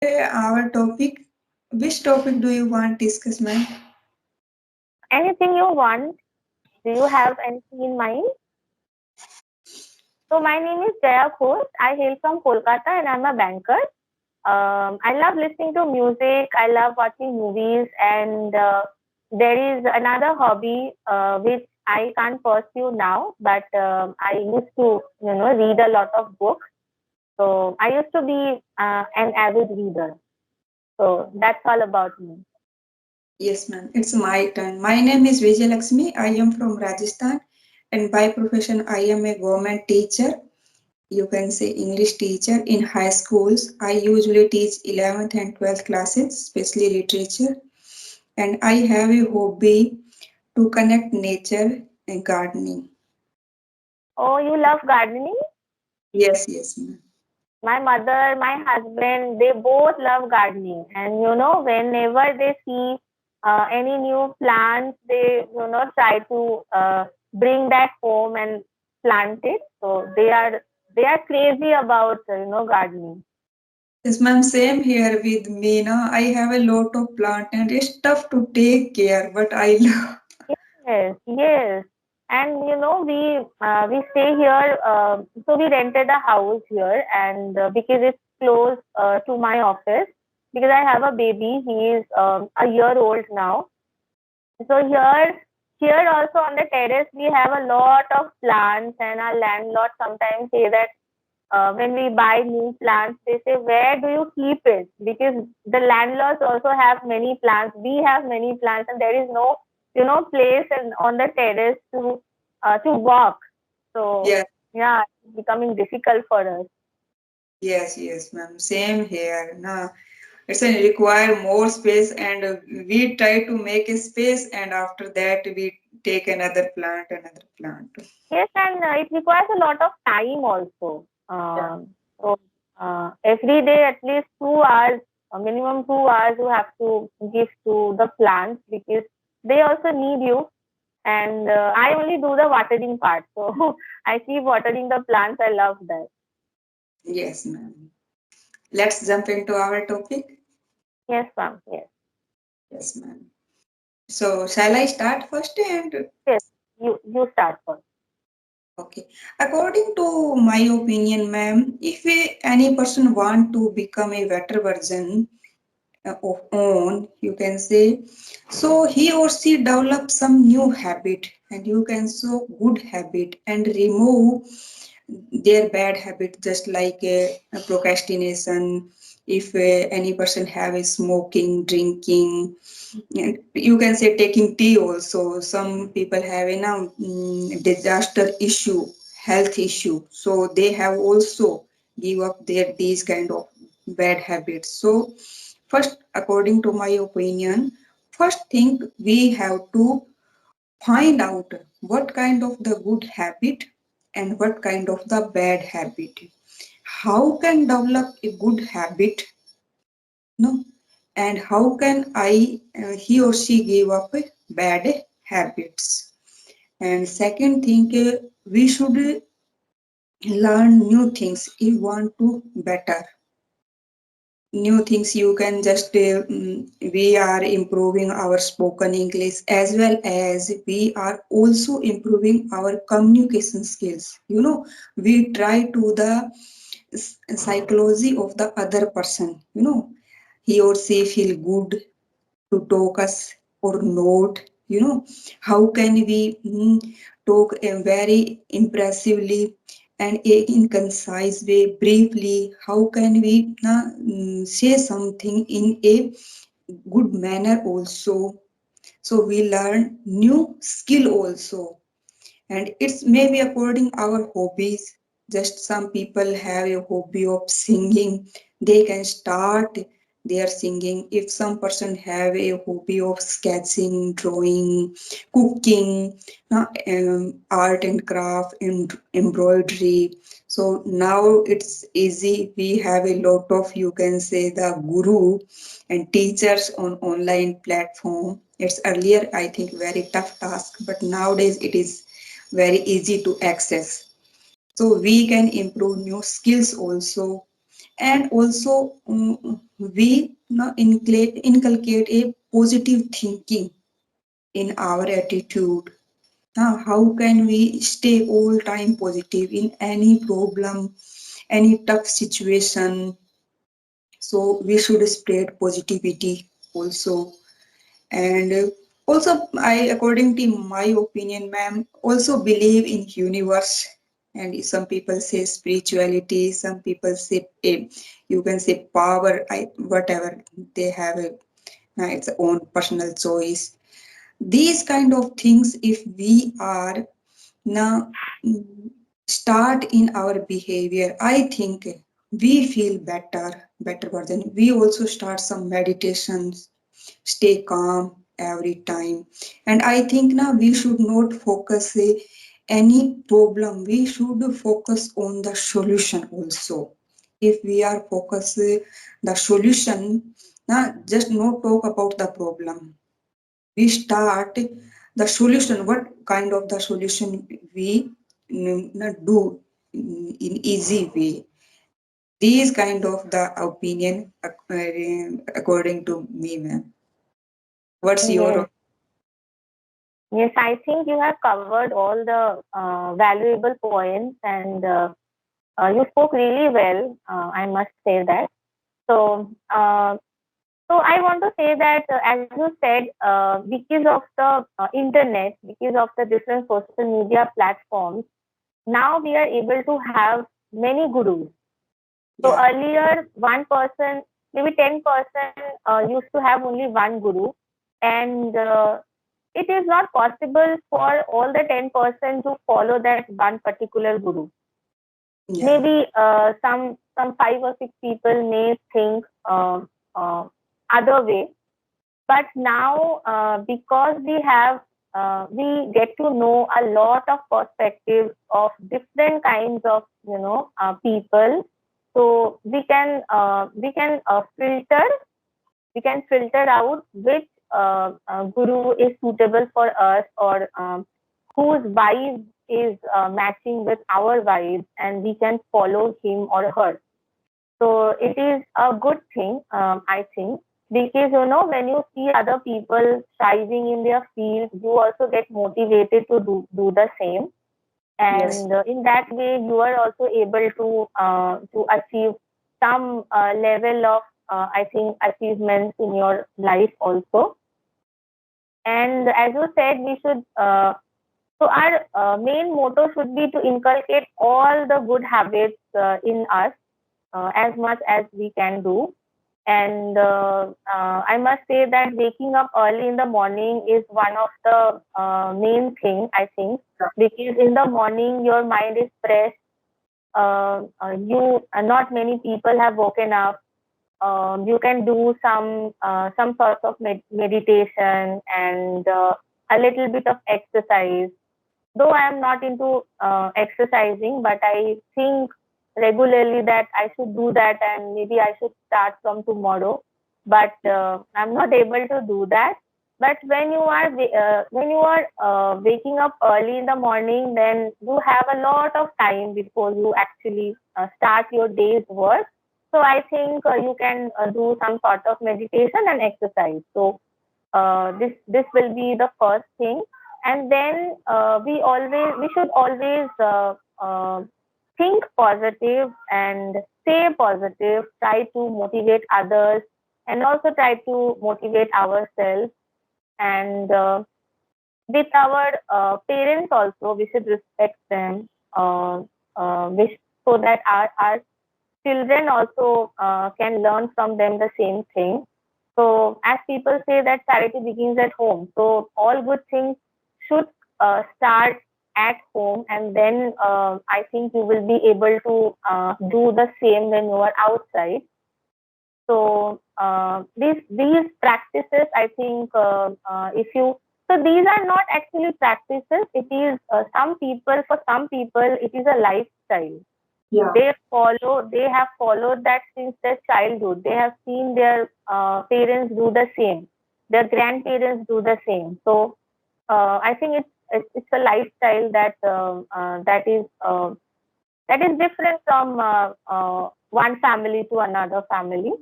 Our topic. Which topic do you want to discuss, ma'am? Anything you want? Do you have anything in mind? So my name is Jaya Ghosh. I hail from Kolkata and I'm a banker. I love listening to music. I love watching movies, and there is another hobby which I can't pursue now, but I used to, read a lot of books. So I used to be an avid reader. So that's all about me. Yes, ma'am. It's my turn. My name is Vijay Lakshmi. I am from Rajasthan, and by profession, I am a government teacher. You can say English teacher in high schools. I usually teach 11th and 12th classes, especially literature. And I have a hobby to connect nature and gardening. Oh, you love gardening? Yes, yes, ma'am. My mother, my husband, they both love gardening. And whenever they see any new plants, they try to bring that home and plant it. So they are crazy about gardening. Yes, ma'am. Same here with me. Now I have a lot of plant and it's tough to take care, but I love. Yes, yes. And we stay here. So we rented a house here, and because it's close to my office, because I have a baby, he is a year old now. So here also on the terrace we have a lot of plants, and our landlord sometimes say that when we buy new plants, they say, where do you keep it? Because the landlords also have many plants. We have many plants, and there is no, place on the terrace to walk. So Yes, yeah, it's becoming difficult for us. yes, yes, ma'am. Same here. No, it's a require more space, and we try to make a space, and after that we take another plant. Yes, and it requires a lot of time also. Yeah. So every day at least 2 hours, minimum 2 hours, you have to give to the plants because they also need you. And I only do the watering part, so I keep watering the plants. I love that. Yes, ma'am. Let's jump into our topic. Yes, ma'am. Yes, Yes, ma'am. So, shall I start first? And yes. You start first. okay, according to my opinion, ma'am, if any person want to become a better version of own, you can say, so he or she develop some new habit, and you can so good habit and remove their bad habit, just like a procrastination. If any person have a smoking, drinking, and you can say taking tea also. Some people have a now disaster issue, health issue, so they have also give up their these kind of bad habits. So first, according to my opinion, first thing we have to find out what kind of the good habit and what kind of the bad habit. How can develop a good habit, no? And how can he or she give up bad habits? And second thing, we should learn new things if you want to better new things. You can just we are improving our spoken English, as well as we are also improving our communication skills. We try to the psychology of the other person. He or she feel good to talk us or not. How can we talk very impressively and in concise way, briefly. How can we say something in a good manner also. So we learn new skill also, and it's maybe according our hobbies. Just some people have a hobby of singing, they can start their singing. If some person have a hobby of sketching, drawing, cooking, art and craft and embroidery, so now it's easy. We have a lot of, you can say, the guru and teachers on online platform. It's earlier, I think, very tough task, but nowadays it is very easy to access. So we can improve new skills also. And also we inculcate a positive thinking in our attitude. How can we stay all time positive in any problem, any tough situation? So we should spread positivity also. And also, I, according to my opinion, ma'am, also believe in universe. And some people say spirituality, some people say you can say power, whatever they have, its own personal choice. These kind of things, if we are now start in our behavior, I think we feel better version. We also start some meditations, stay calm every time. And I think now we should not focus any problem. We should focus on the solution also. If we are focus the solution, now just not talk about the problem. We start the solution. What kind of the solution we do in easy way. These kind of the opinion according to me, ma'am. What's your Yes, yes, I think you have covered all the valuable points, and you spoke really well. I must say that. So, so I want to say that, as you said, because of the internet, because of the different social media platforms, now we are able to have many gurus. So yeah, earlier, one person, maybe 10% used to have only one guru, and it is not possible for all the 10% to follow that one particular guru. yeah, Maybe some 5 or 6 people may think uh, other way, but now because we get to know a lot of perspectives of different kinds of people, so we can filter out which guru is suitable for us, or whose vibe is matching with our vibes, and we can follow him or her. So it is a good thing, I think, because when you see other people striving in their field, you also get motivated to do the same, yes, and in that way, you are also able to achieve some level of, I think, achievements in your life also. And as you said, we should. So our main motto should be to inculcate all the good habits in us as much as we can do. And I must say that waking up early in the morning is one of the main thing, I think, because in the morning your mind is fresh. You Not many people have woken up. You can do some sorts of meditation, and a little bit of exercise. Though I am not into exercising, but I think regularly that I should do that, and maybe I should start from tomorrow. But I'm not able to do that. But when you are waking up early in the morning, then you have a lot of time before you actually start your day's work. So I think you can do some sort of meditation and exercise. So this will be the first thing. And then we should always think positive and stay positive, try to motivate others, and also try to motivate ourselves. And with our parents also, we should respect them, so that our children also can learn from them the same thing. So, as people say that charity begins at home, so all good things should start at home, and then I think you will be able to do the same when you are outside. So these practices, I think, if you so these are not actually practices. It is some people for some people it is a lifestyle. yeah, They have followed that since their childhood. They have seen their parents do the same, their grandparents do the same. So I think it's a lifestyle that is that is different from one family to another family.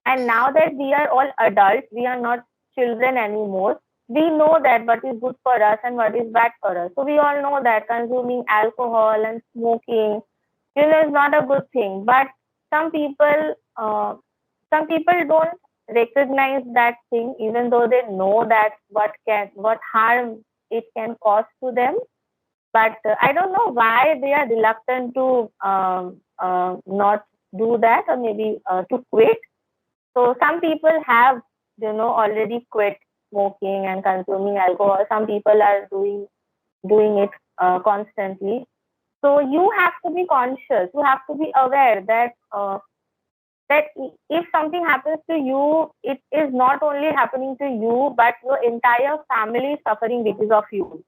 And now that we are all adults, we are not children anymore. We know that what is good for us and what is bad for us. So we all know that consuming alcohol and smoking, is not a good thing. But some people, some people don't recognize that thing, even though they know that what harm it can cause to them. But I don't know why they are reluctant to not do that, or maybe to quit. So some people have, already quit smoking and consuming alcohol. Some people are doing it constantly. So you have to be conscious. You have to be aware that if something happens to you, it is not only happening to you, but your entire family is suffering because of you.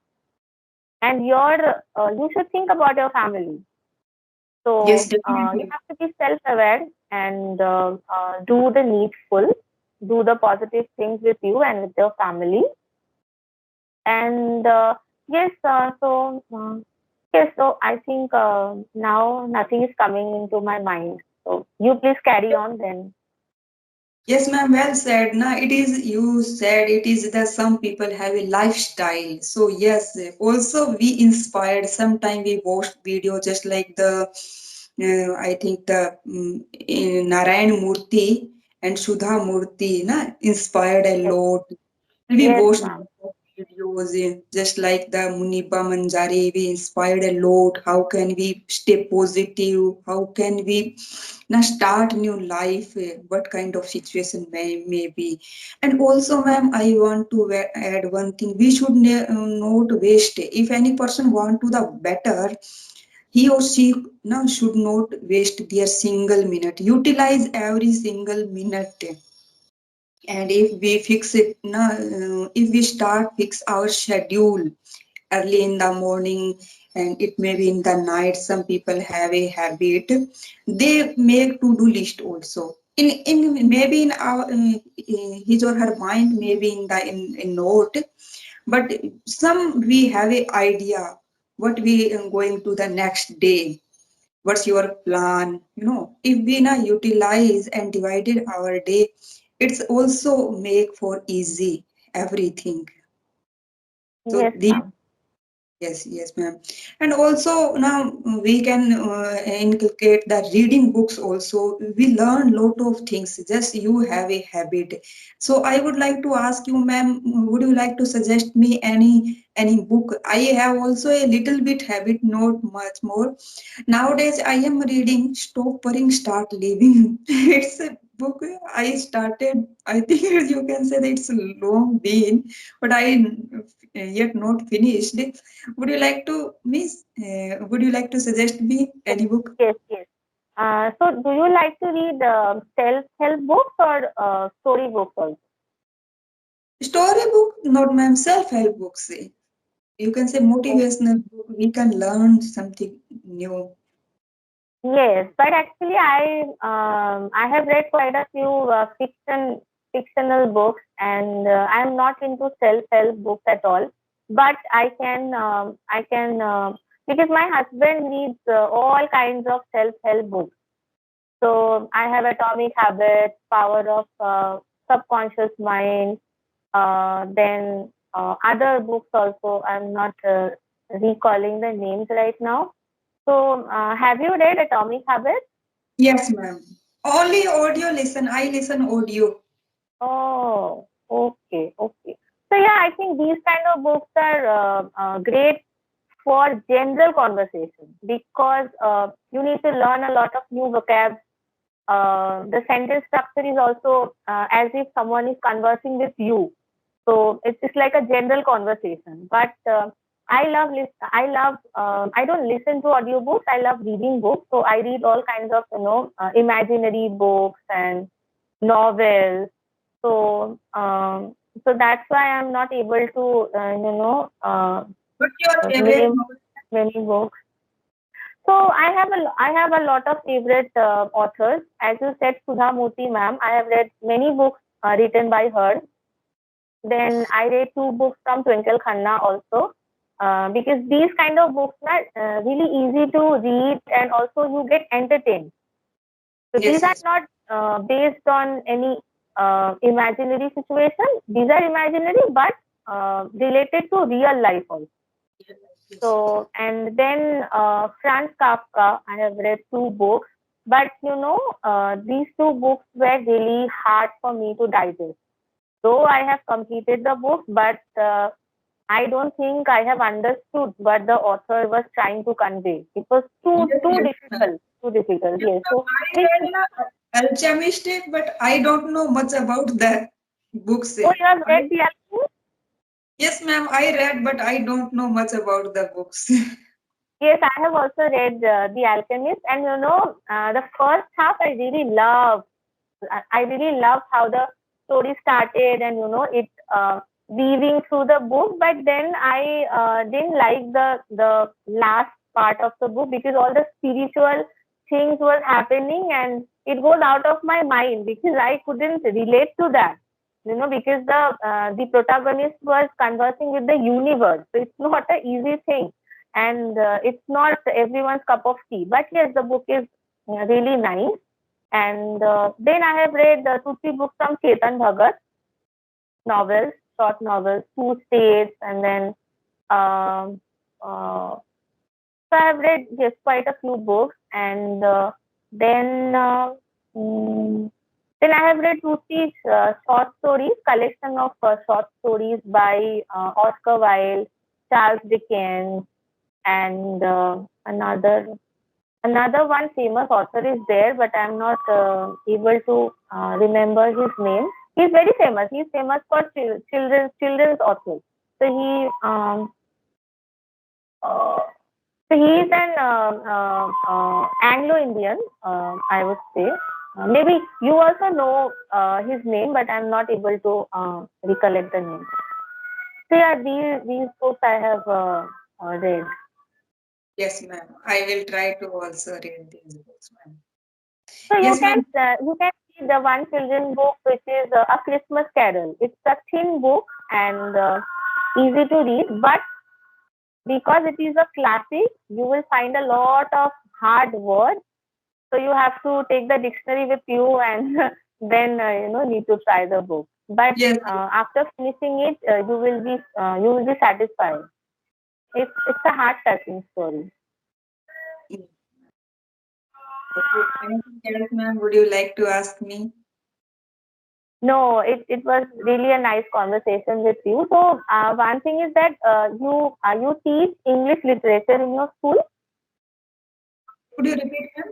And you should think about your family. Yes, So you definitely. have to be self-aware and do the needful, do the positive things with you and with your family. And yes, yes, so I think now nothing is coming into my mind. So you please carry on then. Yes, ma'am, well said. Now it is, you said it is that some people have a lifestyle. So yes, also we inspired. Sometime we watched video just like the, I think the Narayan Murthy and Sudha Murthy, na, inspired a Yes, lot. We yes, watched ma'am. videos, just like the Muniba Manjari, we inspired a lot. How can we stay positive? How can we now start new life? What kind of situation may be? And also, ma'am, I want to add one thing. We should not waste. If any person want to the better, he or she now should not waste their single minute. Utilize every single minute, and if we fix it now, if we start fix our schedule early in the morning, and it may be in the night, some people have a habit, they make to-do list also in maybe in our his or her mind, maybe in the in note, but some we have a idea what we going to the next day, what's your plan, if we now utilize and divided our day, it's also make for easy everything. So Yes, these. ma'am. Yes, yes, ma'am. And also now we can inculcate the reading books also. We learn lot of things. Just you have a habit. So I would like to ask you, ma'am, would you like to suggest me any book? I have also a little bit habit, not much more. Nowadays I am reading Stop Worrying, Start Living. It's a book I started. I think you can say that it's long been, but I yet not finished. Would you like to, Miss? Would you like to suggest me Yes, any book? yes, yes. So do you like to read self-help books or story books also? Story book, not ma'am. Self-help books. You can say motivational book. We can learn something new. Yes, but actually, I have read quite a few fictional books, and I'm not into self-help books at all. But I can because my husband reads all kinds of self-help books. So I have Atomic Habits, Power of Subconscious Mind, then other books also. I'm not recalling the names right now. So, have you read Atomic Habits? Yes, ma'am. Only audio listen. I listen audio. Oh, okay, okay. So yeah, I think these kind of books are great for general conversation because you need to learn a lot of new vocab. The sentence structure is also as if someone is conversing with you. So it's like a general conversation. But I don't listen to audiobooks. I love reading books. So I read all kinds of imaginary books and novels. So so that's why I'm not able to What's your favorite name novel? many books. So I have a lot of favorite authors. As you said, Sudha Murthy ma'am, I have read many books written by her. Then I read two books from Twinkle Khanna also. because these kind of books are really easy to read and also you get entertained. So these Yes, are yes. not based on any imaginary situation. These are imaginary but related to real life also. Yes. So, and then Franz Kafka, I have read two books, but these two books were really hard for me to digest. Though I have completed the book, but I don't think I have understood what the author was trying to convey. It was Yes, too yes, ma'am. difficult, too difficult. Yes, Yes. ma'am. So, I which, read Alchemist, but I don't know much about the books. oh, you have read The Alchemist? Yes, ma'am, I read, but I don't know much about the books. Yes, I have also read The Alchemist, and the first half I really love. I really love how the story started and it weaving through the book. But then I didn't like the last part of the book because all the spiritual things were happening and it goes out of my mind because I couldn't relate to that. Because the protagonist was conversing with the universe, so it's not an easy thing, and it's not everyone's cup of tea. But yes, the book is really nice. And then I have read two, three books from Chetan Bhagat, novels, short novels, Two States, and then um, uh, so I have read just quite a few books, and then mm, then I have read two, three short stories, collection of short stories by Oscar Wilde, Charles Dickens, and another one famous author is there, but I'm not able to remember his name. He's very famous. He's famous for children's author. So uh, he's an Anglo-Indian, I would say. Maybe you also know his name, but I'm not able to recollect the name. So yeah, these books I have read. Yes, ma'am. I will try to also read these books, ma'am. So Yes, ma'am. you can see the one children book which is A Christmas Carol. It's a thin book and easy to read, but because it is a classic, you will find a lot of hard words. So you have to take the dictionary with you and then need to try the book. But Yes. after finishing it, you will be satisfied. It's a heart touching story. Yes. Okay. Anything else, ma'am? Would you like to ask me? No, it was really a nice conversation with you. So one thing is that you teach English literature in your school. Could you repeat, ma'am?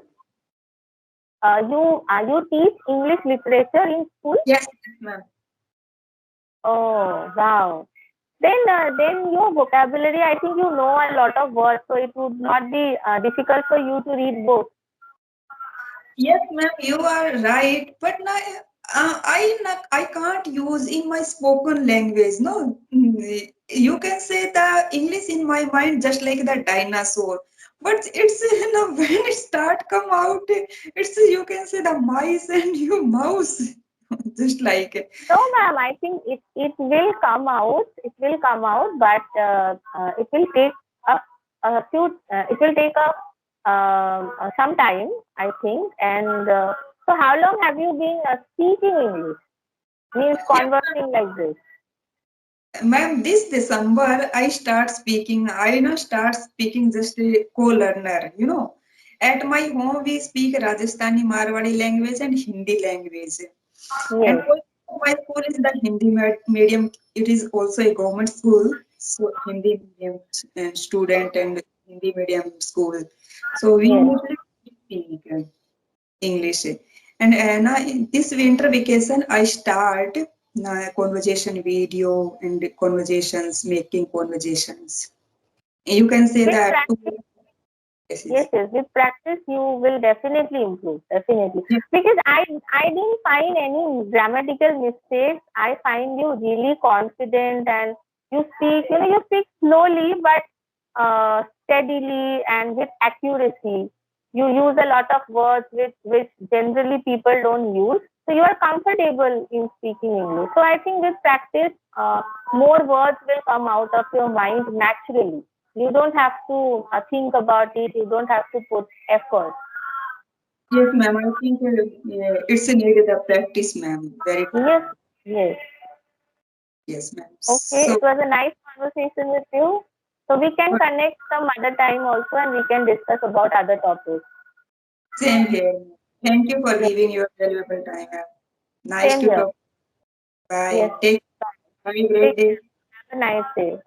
You teach English literature in school. Yes, yes, ma'am. Oh wow! Then your vocabulary. I think you know a lot of words, so it would not be difficult for you to read books. Yes, ma'am, you are right. But now, I can't use in my spoken language. No, you can say the English in my mind just like the dinosaur. But it's when it start come out, it's you can say the mice and you mouse, just like it. No, ma'am. I think it will come out. It will come out, but it will take a few. It will take some time, I think. And so, how long have you been speaking English? Means Yes, conversing like this. ma'am, this December I start speaking. I know start speaking just a co-learner. At my home we speak Rajasthani, Marwadi language and Hindi language. And Yes, also my school is the Hindi medium. It is also a government school, so Hindi medium student and Hindi medium school. So we yes. usually speak English. And now in this winter vacation, I start conversation video and conversations, making conversations. You can say With that too. practice, Yes, yes, yes. yes. With practice, you will definitely improve. Definitely, Yes, because I didn't find any grammatical mistakes. I find you really confident and you speak slowly but steadily and with accuracy. You use a lot of words which generally people don't use. So you are comfortable in speaking English. So I think with practice, more words will come out of your mind naturally. You don't have to think about it. You don't have to put effort. Yes, ma'am. I think yeah, it's a needed a practice, ma'am. Very true. Yes, yes. Yes, ma'am. Okay, So it was a nice conversation with you. So we can connect some other time also, and we can discuss about other topics. same here. Thank you for Yes, giving your valuable time, ma'am. Nice same to here. talk. Bye. Yes. Take Have a great Take day. care. Have a nice day.